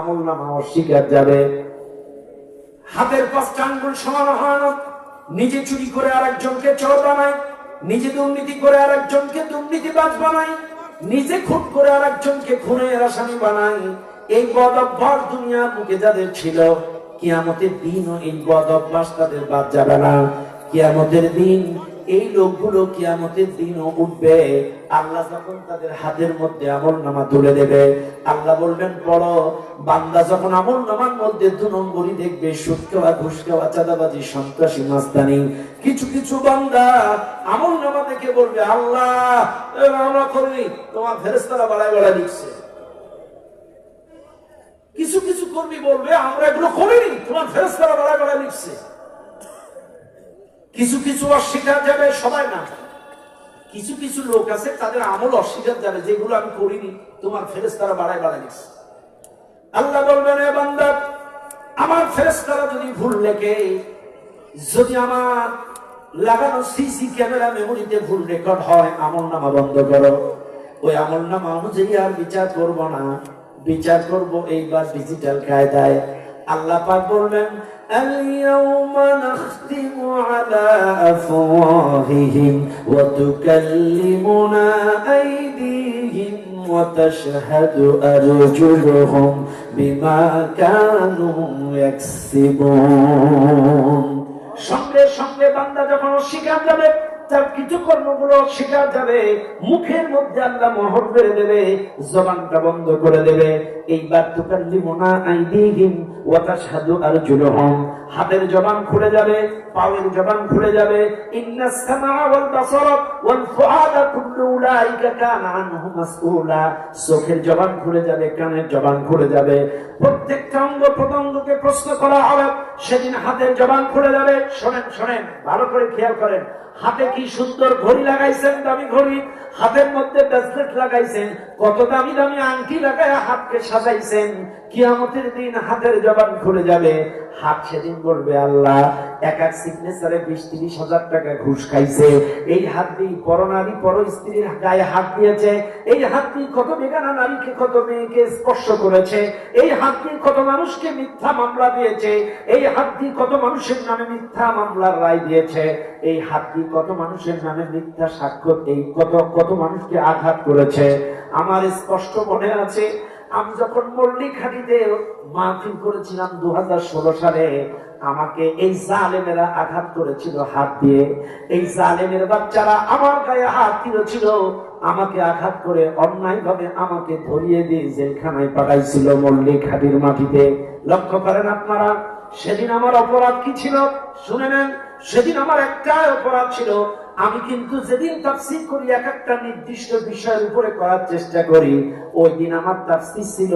আমল নামা অস্বীকার যাবে। হাতের 5টা আঙ্গুল সমান হয় না। নিজে চুরি করে আরেকজনকে চোর বানায়, নিজে দুর্নীতি করে আরেকজনকে দুর্নীতিবাজ বানায়, নিজে খুন করে আরেকজনকে খুনের আসামি বানায়। এই বদ অভ্যাস দুনিয়ার বুকে যাদের ছিল, কিয়ামতের দিনও এই বদ অভ্যাস তাদের বাদ যাবে না। কিয়ামতের দিন এই লোকগুলো কিয়ামতের দিনও উঠবে। আল্লাহ যখন তাদের হাতের মধ্যে আমল নামা তুলে দেবে, আল্লাহ বলবেন পড়ো। বান্দা যখন আমল নামার মধ্যে 2 নম্বরই দেখবে, সুদ খাওয়া, ঘুষ খাওয়া, চাঁদাবাজি, সন্ত্রাসী, মাস্তানি। কিছু কিছু বান্দা আমল নামা দেখে বলবে, আল্লাহ আমরা করিনি, তোমার ফেরেশতারা বাড়ায় বাড়ায় লিখছে। কিছু কিছু কর্মী বলবে, আমরা এগুলো করিনি, তোমার ফেরেশতারা বাড়ায় বাড়ায় লিখছে। কিছু কিছু অস্বীকার যাবে, সবাই না। কিছু কিছু লোক আছে তাদের আমল অস্বীকার যাবে, যেগুলো আমি করিনি, তোমার ফেরেশতারা বাড়ায় বাড়ায় লিখছে। আল্লাহ বলবেন, এ বান্দা, আমার ফেরেশতারা যদি ভুল লেখে, যদি আমার লাগানো সিসি ক্যামেরা মেমোরিতে ভুল রেকর্ড হয়, আমল নামা বন্ধ করো। ওই আমল নামা অনুযায়ী আর বিচার করব না, বিচার করব এইবার ডিজিটাল কায়দায়। আল্লাহ পাক বলবেন, আল-ইয়াওমা নাখতিমু আলা আফওয়াহিহিম ওয়া তুকাল্লিমুনা আইদিহিম ওয়া তাশহাদু আরজুলুহুম বিমা কানু ইয়াকসিবুন। সঙ্গে সঙ্গে বান্দা যখন অস্বীকার যাবে, তার কিছু কর্মগুলো অস্বীকার যাবে, মুখের মধ্যে আল্লাহ মোহর মেরে দেবে, জবানটা বন্ধ করে দেবে। এইবার তুকাল্লিমুনা আইদিহিম ওয়া তাশহাদু আরজুলুহুম, হাতের জবান খুলে যাবে, পায়ের জবান খুলে যাবে। ইন্নাস সামআ ওয়াল বাসারা ওয়াল ফুআদা কুল্লু উলাইকা কানা আনহু মাসউলা, চোখের জবান খুলে যাবে, কানের জবান খুলে যাবে, প্রত্যেকটা অঙ্গ প্রত্যঙ্গকে প্রশ্ন করা হবে। সেদিন হাতের জবান খুলে যাবে। শোনেন শোনেন, ভালো করে খেয়াল করেন। হাতে কি সুন্দর ঘড়ি লাগাইছেন, দামি ঘড়ি, হাতের মধ্যে ব্রেসলেট লাগাইছেন, কত দামি দামি আংটি লাগায় হাতকে সাজাইছেন। কিয়ামতের দিন হাতের জবান খুলে যাবে। হাত সেদিন বলবে, আল্লাহ এক এক সিগনেচারে 20-30 হাজার টাকা ঘুষ খাইছে। এই হাত দিয়ে পর নারী পর স্ত্রীর গায়ে হাত দিয়েছে। এই হাত দিয়ে কত বেগানা নারীকে, কত মেয়েকে স্পর্শ করেছে। এই হাত দিয়ে কত মানুষকে মিথ্যা মামলা দিয়েছে। এই হাত দিয়ে কত মানুষের নামে মিথ্যা মামলার রায় দিয়েছে। এই হাত দিয়ে কত মানুষের নামে মিথ্যা সাক্ষ্য, এই কত কত মানুষকে আঘাত করেছে। আমার স্পষ্ট মনে আছে, আমি যখন মল্লিকহাটিতে মাহফিল করেছিলাম 2016 সালে, আমাকে এই জালেমেরা আঘাত করেছিল হাত দিয়ে। এই জালেমের বাচ্চারা আমার গায়ে হাত দিয়েছিল, আমাকে আঘাত করে অন্যায় ভাবে আমাকে ধরিয়ে দিয়ে জেলখানায় পাঠাইছিল মল্লিকহাটির মাটিতে। লক্ষ্য করেন আপনারা, সেদিন আমার অপরাধ কি ছিল শুনে নেন। সেদিন আমার একটাই অপরাধ ছিল, আমি কিন্তু যেদিন তাফসীর করি এক একটা নির্দিষ্ট বিষয়ের উপরে করার চেষ্টা করি, ওই দিন আমার তাফসীর ছিল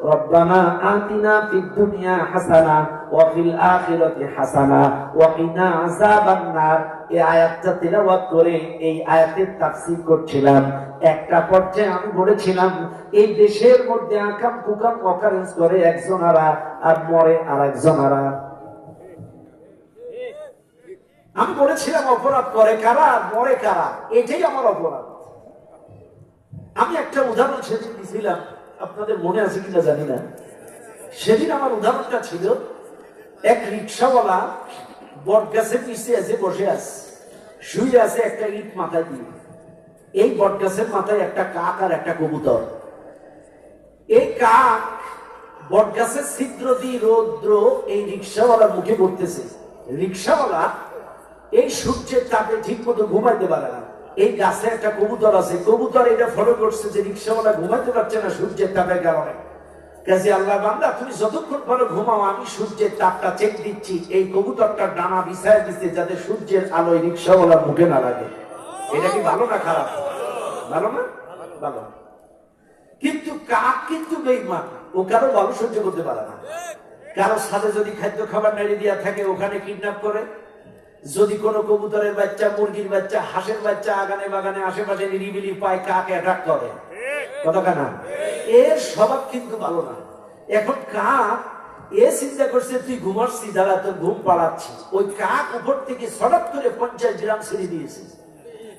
রব্বানা আতিনা ফিদ দুনিয়া হাসানা ওয়া ফিল আখিরাতি হাসানা ওয়া কিনা আযাবান নার। এই আয়াতটা তেলাওয়াত করে এই আয়াতের তাফসীর করছিলাম। একটা পর্যায়ে আমি বলেছিলাম, এই দেশের মধ্যে আকাম কুকাম অকারেন্স করে একজনারা আর মরে আর একজনারা। আমি বলেছিলাম অপরাধ করে কারা, মরে কারা, এটাই আমার অপরাধ। আমি একটা উদাহরণ সেদিন দিয়েছিলাম, আপনাদের মনে আছে কিনা জানি না। সেদিন আমার উদাহরণটা ছিল, এক রিক্সাওয়ালা বট গাছের নিচে এসে বসে আছে, শুয়ে আছে একটা ইট মাথায় দিয়ে। এই বট গাছের মাথায় একটা কাক আর একটা কবুতর। এই কাক বট গাছের ছিদ্র দিয়ে রৌদ্র এই রিক্সাওয়ালার মুখে পড়তেছে। রিক্সাওয়ালা এই সূর্যের তাপে ঠিক মতো ঘুমাইতে পারে না। এই গাছে একটা কবুতর আছে, কবুতর এটা ফলো করছে যে রিক্সাওয়ালা ঘুমাইতে পারছে না সূর্যের তাপের কারণে। কাজে আল্লাহ বান্দা, তুমি যতক্ষণ ভালো ঘুমাও, আমি সূর্যের তাপটা চেক দিচ্ছি। এই কবুতরটা ডানা বিছায় দিচ্ছে যাতে সূর্যের আলোয় রিক্সাওয়ালার মুখে না লাগে। এটা কি ভালো না খারাপ? ভালো না? ভালো। কিন্তু কাক কিন্তু বেঈমান, ও কারো ভালো সহ্য করতে পারে না। কারো সাথে যদি খাদ্য খাবার নাড়ি দিয়া থাকে, ওখানে কিডন্যাপ করে। যদি কোনো কবুতরের বাচ্চা, মুরগির বাচ্চা, হাঁসের বাচ্চা আগানে বাগানে আশেপাশে নিরিবিলি পায়, কাক অ্যাটাক করে। কথা না, এর স্বভাব কিন্তু ভালো না। এখন কাক এ চিন্তা করছে, তুই ঘুমাচ্ছি, দাঁড়া তোর ঘুম পাড়াচ্ছি। ওই কাক উপর থেকে সড়ক করে 50 গ্রাম ছেড়ে দিয়েছে।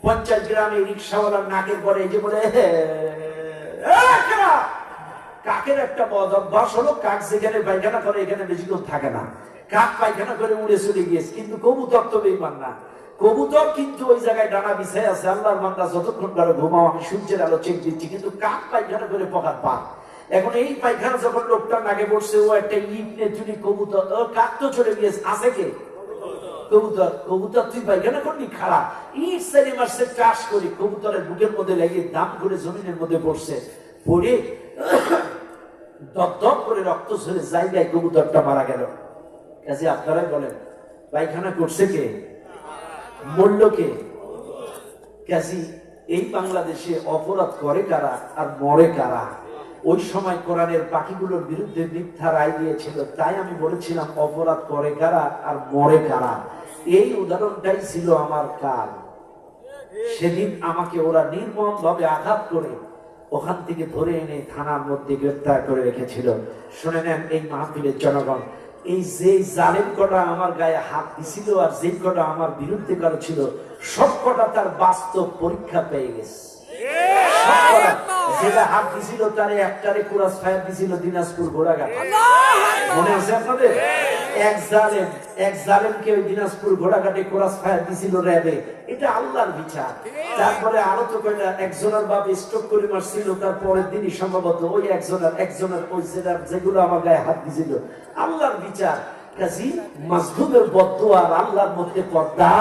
50 গ্রাম এই রিক্সাওয়ালার নাকের পরে এই যে বলে কাকের একটা বদ অভ্যাস হলো, কাক যেখানে পায়খানা করে এখানে বেশিক্ষণ থাকে না, কাক পায়খানা করে উড়ে চলে গিয়েছে। কিন্তু কবুতর তো বেঈমান না, কবুতর কিন্তু ওই জায়গায় ডানা বিছাই আছে। আল্লাহর বান্দা যতক্ষণ করে ঘুমাও আমি সূর্যের আলো চেক দিচ্ছি, কিন্তু কাক পায়খানা করে পকার পা। এখন এই পায়খানা যখন লোকটা নাকে পড়ছে, ও একটা ইট নিয়ে চুরি, কবুতর কাক তো চলে গিয়েছে, আছে কে? কবুতর। কবুতর তুই পায়খানা করলি, খারাপ ইট সারি মাসে চাষ করি, কবুতরের বুকের মধ্যে লাগিয়ে দাম করে জমিনের মধ্যে পড়ছে, পড়ে দপ করে রক্ত ঝরে জায়গায় কবুতরটা মারা গেল। কাজে আপনারাই বলেন, পায়খানা করছে কে? মরল কে? কাজী এই বাংলাদেশে অপরাধ করে কারা আর মরে কারা? ওই সময় কোরআনের পাখিগুলোর বিরুদ্ধে মিথ্যা রায় দিয়েছিল, তাই আমি বলেছিলাম অপরাধ করে কারা আর মরে কারা। এই উদাহরণটাই ছিল আমার কাল। সেদিন আমাকে ওরা নির্মম ভাবে আঘাত করে ওখান থেকে ধরে এনে থানার মধ্যে গ্রেফতার করে রেখেছিল। শুনে নেন এই মাহফিলের জনগণ, এই যে জালেম কটা আমার গায়ে হাত দিছিল আর যে কটা আমার বিরুদ্ধে করা ছিল, সব কটা তার বাস্তব পরীক্ষা পেয়ে গেছে। যেটা হাত দিছিল তারে একটারে কুরাস ফায়ার দিছিল দিনাজপুর ঘোড়াঘাট, মনে আছে আপনাদের? এক জালেমকে ওই দিনাজপুর ঘোড়াঘাটে কুরাস ফায়ার দিছিল র্যাবে। এটা আল্লাহর বিচার। তারপরে আরো তো কয়টা, একজনের বাপ স্ট্রোক করে মারছিল, তার পরের দিনই সম্ভবত ওই একজনের ওই যেগুলো আমার গায়ে হাত দিছিল, আল্লাহর বিচার। কাজী মাজলুমের বদদুয়া আর আল্লাহর মধ্যে পর্দা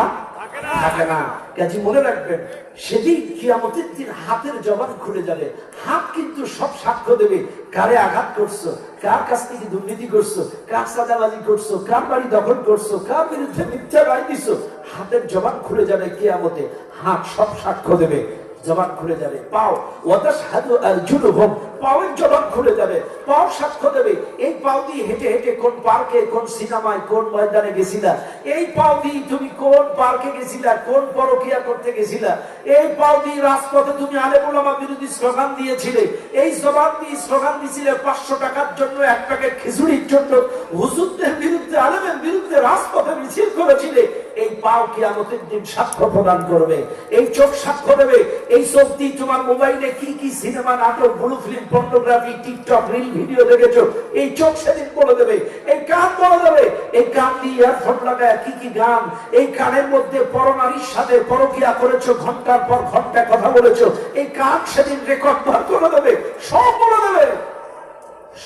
থাকে না। কাজী মনে রাখবেন, সেদিন কিয়ামতের দিন হাতের জবান খুলে যাবে। হাত কিন্তু সব সাক্ষ্য দেবে, কারে আঘাত করছো, কার কাছ থেকে দুর্নীতি করছো, কার চাঁদাবাজি করছো, কার বাড়ি দখল করছো, কার বিরুদ্ধে মিথ্যা রায় দিছো। হাতের জবান খুলে যাবে কিয়ামতে, হাত সব সাক্ষ্য দেবে, জবান খুলে যাবে। পাও ওয়াতাশহাদু আরজুলুহুম, পাওয়ের জবান খুলে যাবে, পাও সাক্ষ্য দেবে। এই পাও দিয়ে হেঁটে হেঁটে কোন পার্কে, কোন সিনেমায়, কোন ময়দানে গেছিলা, এই পাও দিয়ে তুমি কোন পার্কে গেছিলা, কোন পরকিয়া করতে গেছিলা, এই পাও দিয়ে রাজপথে তুমি আলেম ওলামা বিরোধী স্লোগান দিয়েছিলে, এই জবান দিয়ে স্লোগান দিয়েছিলে 500 টাকার জন্য, এক প্যাকেট খিচুড়ির জন্য, হুজুরদের বিরুদ্ধে, আলেমের বিরুদ্ধে রাজপথে মিছিল করেছিলে। এই পাও কিয়ামতের দিন সাক্ষ্য প্রদান করবে। এই চোখ সাক্ষ্য দেবে। এই চোখ দিয়ে তোমার মোবাইলে কি কি সিনেমা, নাটক, blue film, pornography, TikTok, reel video দেখেছো, এই চোখ সেদিন বলে দেবে। এই কান বলে দেবে। এই কান দিয়ে ইয়ারফোন লাগায় কি কি গান, এই কানের মধ্যে পরনারীর সাথে পরকিয়া করেছো, ঘন্টার পর ঘন্টা কথা বলেছো, এই কান সেদিন রেকর্ড বার করে দেবে, সব বলে দেবে,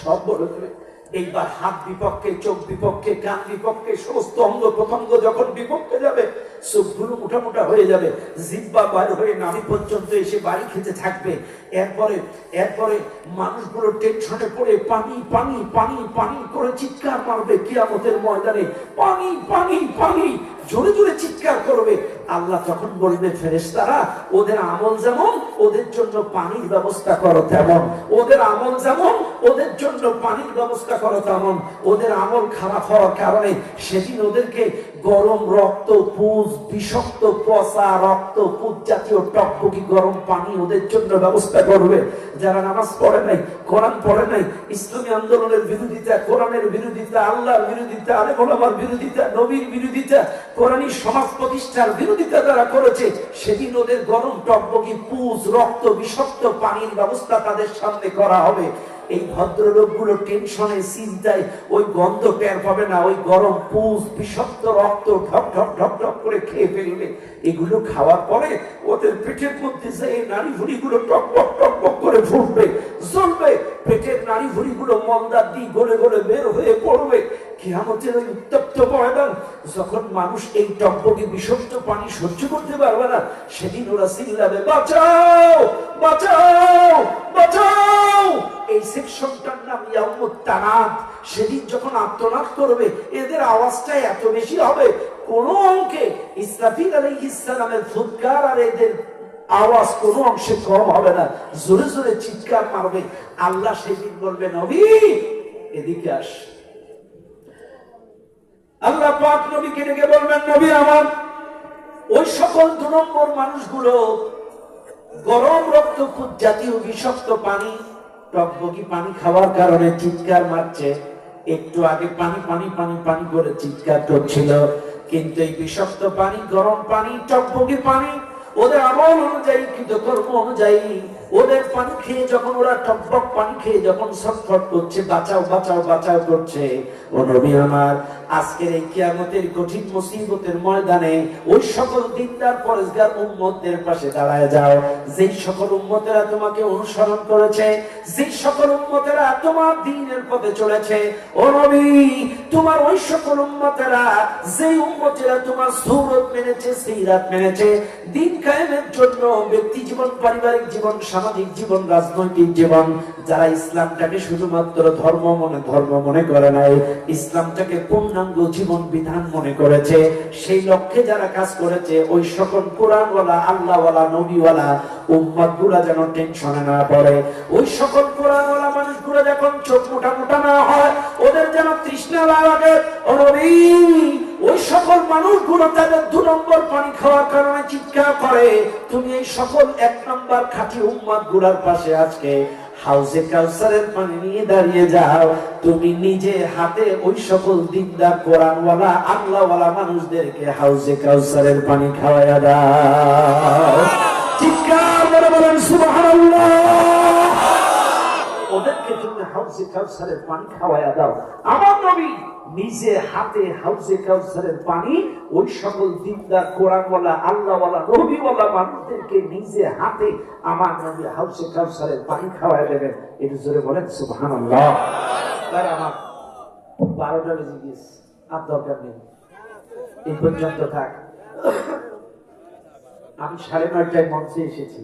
সব বলে দেবে। এইবার হাত বিপক্ষে, চোখ বিপক্ষে, কান বিপক্ষে, সমস্ত অঙ্গ প্রত্যঙ্গ যখন বিপক্ষে যাবে, চোখগুলো মোটা মোটা হয়ে যাবে, জিহ্বা বার হয়ে নাভি পর্যন্ত এসে বাড়ি খেতে থাকবে। এরপরে মানুষগুলো টেনশনে পড়ে পানি পানি পানি পানি করে চিৎকার মারবে কিয়ামতের ময়দানে, পানি পানি পানি জোরে জোরে চিৎকার করবে। আল্লাহ তখন বলবে, ফেরেশতারা, ওদের আমল যেমন ওদের জন্য পানির ব্যবস্থা করো তেমন, ওদের আমল যেমন ওদের জন্য পানির ব্যবস্থা করো তেমন। ওদের আমল খারাপ হওয়ার কারণে সেদিন ওদেরকে গরম রক্ত, পুজ, বিষাক্ত পচা রক্ত, পুজ জাতীয় টকবকি গরম পানি ওদের জন্য ব্যবস্থা করবে। যারা নামাজ পড়ে নাই, কোরআন পড়ে নাই, ইসলামী আন্দোলনের বিরোধিতা, কোরআনের বিরোধিতা, আল্লাহর বিরোধিতা, আলেম ওলামার বিরোধিতা, নবীর বিরোধিতা, কোরআনী সমাজ প্রতিষ্ঠার বিরোধিতা যারা করেছে, সেদিন ওদের গরম টকবকি পুজ, রক্ত, বিষাক্ত পানির ব্যবস্থা তাদের সামনে করা হবে। এই ভদ্রলোকগুলো টেনশনে, চিন্তায় ওই গন্ধ টের পাবে না, ওই গরম পুজ, বিষাক্ত রক্ত ঢক ঢক ঢক ঢক করে খেয়ে ফেলবে। এগুলো খাওয়ার পরে ওদের পেটের মধ্যে যে নারী ভুঁড়িগুলো টকবক টকবক করে ফুটবে, জ্বলবে, পেটের নারী ভুঁড়িগুলো মন্দার দিয়ে গলে গলে বের হয়ে পড়বে। কিয়ামতের ওই উত্তপ্ত ময়দান, যখন মানুষ এই টকবকে বিষাক্ত পানি সহ্য করতে পারবে না, সেদিন ওরা চিল্লাবে, বাঁচাও বাঁচাও বাঁচাও। এই সেকশনটার নাম ইয়াউমুত তানাদ। সেদিন যখন আর্তনাদ করবে, এদের আওয়াজটা এত বেশি হবে, কোন অঙ্কে ইসরাফিল আলাইহিস সালামের ফুৎকার আর এদের আওয়াজ কোন অংশে কম হবে না, জোরে জোরে চিৎকার মারবে। আল্লাহ সেদিন বলবে, নবী এদিকে আস। আল্লাহ পাক নবীকে ডেকে বলবেন, নবী আমার, ওই সকল 2 নম্বর মানুষগুলো গরম রক্ত, পুজ জাতীয় বিষাক্ত পানি, টকবকি পানি খাওয়ার কারণে চিৎকার মারছে। একটু আগে পানি পানি পানি পানি করে চিৎকার করছিল, কিন্তু এই বিষাক্ত পানি, গরম পানি, টকবকি পানি ওদের আমল অনুযায়ী, কৃতকর্ম অনুযায়ী ওদের পানি খেয়ে যখন ওরা টকবক পানি খেয়ে যখন ছটফট করছে, বাঁচাও বাঁচাও বাঁচাও করছে, ও নবী আমার, আজকের এই কিয়ামতের কঠিন মুসিবতের ময়দানে ওই সকল দিনদার পরেশগার উম্মতদের পাশে দাঁড়ায় যাও, যেই সকল উম্মতেরা তোমাকে অনুসরণ করেছে, যেই সকল উম্মতেরা তোমার দ্বীনের পথে চলেছে। ও নবী, তোমার ওই সকল উম্মতেরা, যেই উম্মতেরা তোমার সুরত মেনেছে, সিরাত মেনেছে, দিন কায়েমের জন্য ব্যক্তি জীবন, পারিবারিক জীবন, সামাজিক জীবন, রাজনৈতিক জীবন, যারা ইসলামটাকে শুধুমাত্র ধর্ম মনে করে নাই, ইসলামটাকে পূর্ণাঙ্গ জীবন বিধান মনে করেছে, সেই লক্ষ্যে যারা কাজ করেছে, ওই সকল কোরআনওয়ালা, আল্লাহওয়ালা, নবীওয়ালা উম্মতগুলা যেন টেনশনে না পড়ে, ওই সকল কোরআনওয়ালা মানুষগুলো যখন চোখ মোটা মোটা না হয়, ওদের যেন তৃষ্ণা লাগে। ও নবী, ওই সকল মানুষগুলো তাদের 2 নম্বর পানি খাওয়ার কারণে চিৎকার করে, তুমি এই সকল 1 নম্বর খাঁটি উম্মত গুলার পাশে আজকে হাউজে কাউসারের পানি নিয়ে দাঁড়িয়ে যাও, তুমি নিজে হাতে ওই সকল দিনদার কোরআনওয়ালা, আল্লাহওয়ালা মানুষদেরকে হাউজে কাউসারের পানি খাওয়ায়া দাও। চিৎকার করে বলেন সুবহানাল্লাহ। ওদেরকে তুমি হাউজে কাউসারের পানি খাওয়ায়া দাও। আমার নবী নিজে হাতে হাউজে কাউসারের পানি ওই সকল দিনদার কোরআনওয়ালা, আল্লাহওয়ালা, নবীওয়ালা মানুষদেরকে নিজে হাতে আমার নবী হাউজে কাউসারের পানি খাওয়ায়া দেবেন। একটু জোরে বলেন সুবহানাল্লাহ। তার আমার 12টা বেজে গিয়েছে, আর দরকার নেই, এই পর্যন্ত থাক। আমি 9:30টায় মঞ্চে এসেছি,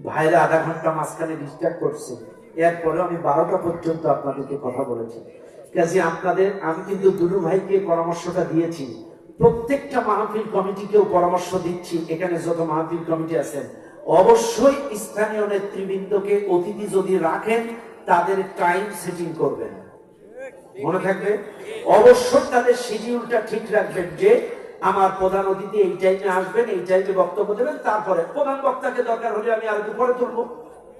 ভাইরা আধা ঘন্টা মাঝখানে ডিস্টার্ব করছে, এরপরে আমি 12টা পর্যন্ত আপনাদেরকে কথা বলেছি। কাজে আপনাদের, আমি কিন্তু দুলু ভাইকে পরামর্শটা দিয়েছি, প্রত্যেকটা মাহফিল কমিটিকেও পরামর্শ দিচ্ছি, এখানে যত মাহফিল কমিটি আছেন অবশ্যই স্থানীয় নেতৃবৃন্দকে অতিথি যদি রাখেন, তাদের টাইম সেটিং করবেন, মনে থাকবে, অবশ্যই তাদের শিডিউলটা ঠিক রাখবেন, যে আমার প্রধান অতিথি এই টাইমে আসবেন, এই টাইমে বক্তব্য দেবেন, তারপরে প্রধান বক্তাকে দরকার হলে আমি আর একটু পরে তুলবো,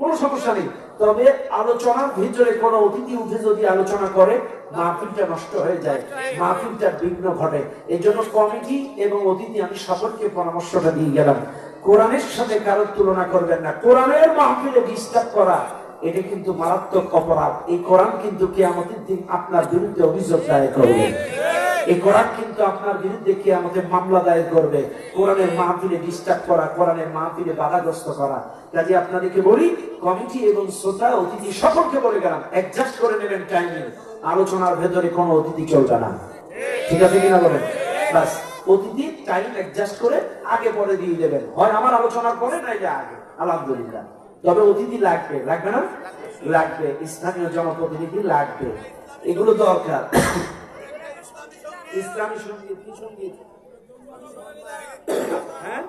কোনো সমস্যা নেই। তবে আলোচনার ভিতরে কোন অতিথি উঠে যদি আলোচনা করে, মাহফিলটা নষ্ট হয়ে যায়, মাহফিলটা বিঘ্ন ঘটে। এই জন্য কমিটি এবং অতিথি, আমি সকলকে পরামর্শটা দিয়ে গেলাম, কোরআনের সাথে কারোর তুলনা করবেন না। কোরআনের মাহফিলে ডিস্টার্ব করা, এটা কিন্তু মারাত্মক অপরাধ। এই কোরআন কিন্তু কিয়ামতের দিন আপনার বিরুদ্ধে অভিযোগ দায়ের করবে, এই কোরআন কিন্তু আপনার বিরুদ্ধে কিয়ামতে মামলা দায়ের করবে। কোরআনের মাহফিলে ডিস্টার্ব করা, কোরআনের মাহফিলে বাধাগ্রস্ত করা। কাজে আপনাদেরকে বলি, কমিটি এবং শ্রোতা, অতিথি সকলকে বলে গেলাম, অ্যাডজাস্ট করে নেবেন টাইমিং, আলোচনার ভেতরে কোনো অতিথি চলবে না, ঠিক আছে কিনা বলেন? বাস, অতিথি টাইম অ্যাডজাস্ট করে আগে পরে দিয়ে দেবেন, হয় আমার আলোচনার পরে, না এটা আগে, আলহামদুলিল্লাহ। তবে অতিথি লাগবে, লাগবে না? লাগবে, স্থানীয় জনপ্রতিনিধি লাগবে, এগুলো দরকার। ইসলামী সঙ্গীত, কি সঙ্গীত? হ্যাঁ,